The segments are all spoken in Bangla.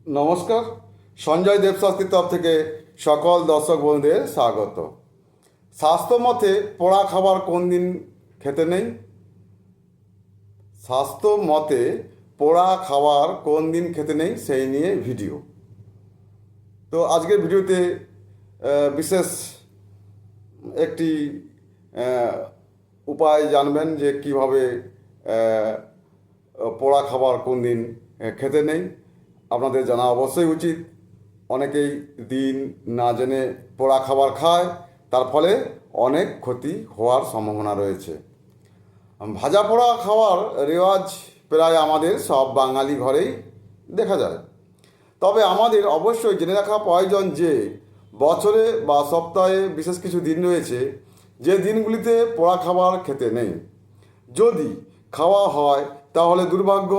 নমস্কার। সঞ্জয় দেবশাস্ত্রীর তরফ থেকে সকল দর্শক বন্ধুদের স্বাগত। স্বাস্থ্য মতে পোড়া খাবার কোন দিন খেতে নেই? স্বাস্থ্য মতে পোড়া খাবার কোন দিন খেতে নেই সেই নিয়ে ভিডিও। তো আজকের ভিডিওতে বিশেষ একটি উপায় জানবেন যে কিভাবে পোড়া খাবার কোন দিন খেতে নেই। আপনাদের জানা অবশ্যই উচিত। অনেকেই দিন না জেনে পোড়া খাবার খায়, তার ফলে অনেক ক্ষতি হওয়ার সম্ভাবনা রয়েছে। ভাজা পোড়া খাওয়ার রেওয়াজ প্রায় আমাদের সব বাঙালি ঘরেই দেখা যায়। তবে আমাদের অবশ্যই জেনে রাখা প্রয়োজন যে বছরে বা সপ্তাহে বিশেষ কিছু দিন রয়েছে যে দিনগুলিতে পোড়া খাবার খেতে নেই। যদি খাওয়া হয় তাহলে দুর্ভাগ্য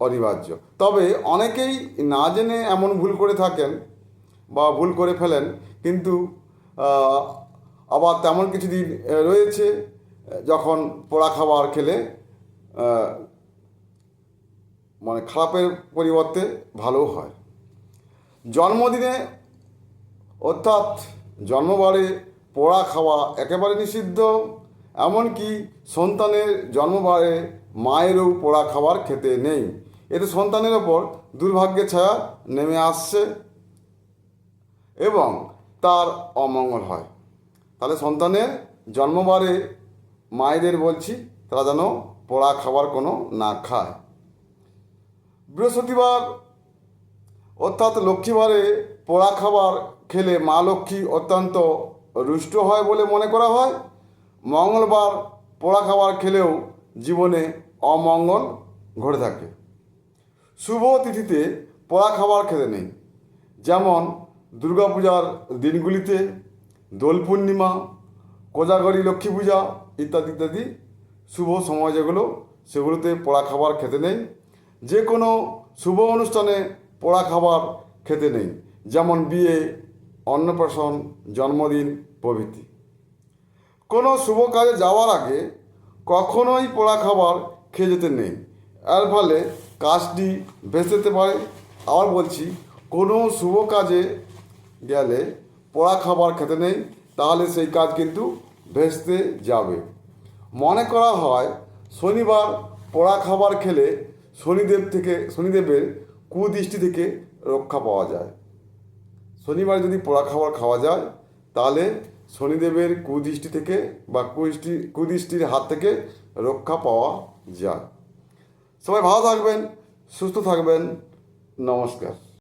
অনিবার্য। তবে অনেকেই না জেনে এমন ভুল করে থাকেন বা ভুল করে ফেলেন, কিন্তু আবার তেমন কিছু দিন রয়েছে যখন পোড়া খাবার খেলে খারাপের পরিবর্তে ভালো হয়। জন্মদিনে অর্থাৎ জন্মবারে পোড়া খাওয়া একেবারে নিষিদ্ধ। এমনকি সন্তানের জন্মবারে মায়েরও পোড়া খাবার খেতে নেই। এতে সন্তানের ওপর দুর্ভাগ্যের ছায়া নেমে আসছে এবং তার অমঙ্গল হয়। তাহলে সন্তানের জন্মবারে মায়েদের বলছি তারা যেন পোড়া খাবার কোনো না খায়। বৃহস্পতিবার অর্থাৎ লক্ষ্মীবারে পোড়া খাবার খেলে মা লক্ষ্মী অত্যন্ত রুষ্ট হয় বলে মনে করা হয়। মঙ্গলবার পোড়া খাবার খেলেও জীবনে অমঙ্গল ঘটে থাকে। শুভ তিথিতে পোড়া খাবার খেতে নেই, যেমন দুর্গাপূজার দিনগুলিতে, দোল পূর্ণিমা, কোজাগরী লক্ষ্মী পূজা ইত্যাদি ইত্যাদি শুভ সময় যেগুলো, সেগুলোতে পোড়া খাবার খেতে নেই। যে কোনো শুভ অনুষ্ঠানে পোড়া খাবার খেতে নেই, যেমন বিয়ে, অন্নপ্রাশন, জন্মদিন প্রভৃতি। কোনো শুভ কাজে যাওয়ার আগে কখনোই পোড়া খাবার খেয়ে যেতে নেই। এর ফলে কাজটি ভেস্তে যেতে পারে। আবার বলছি, কোনো শুভ কাজে গেলে পোড়া খাবার খেতে নেই, তাহলে সেই কাজ কিন্তু ভেস্তে যাবে। মনে করা হয় শনিবার পোড়া খাবার খেলে শনিদেবের কুদৃষ্টি থেকে রক্ষা পাওয়া যায়। শনিবার যদি পোড়া খাবার খাওয়া যায় তাহলে শনিদেবের কুদৃষ্টি থেকে বা কুদৃষ্টির হাত থেকে রক্ষা পাওয়া যায়। সবাই ভালো থাকবেন, সুস্থ থাকবেন। নমস্কার।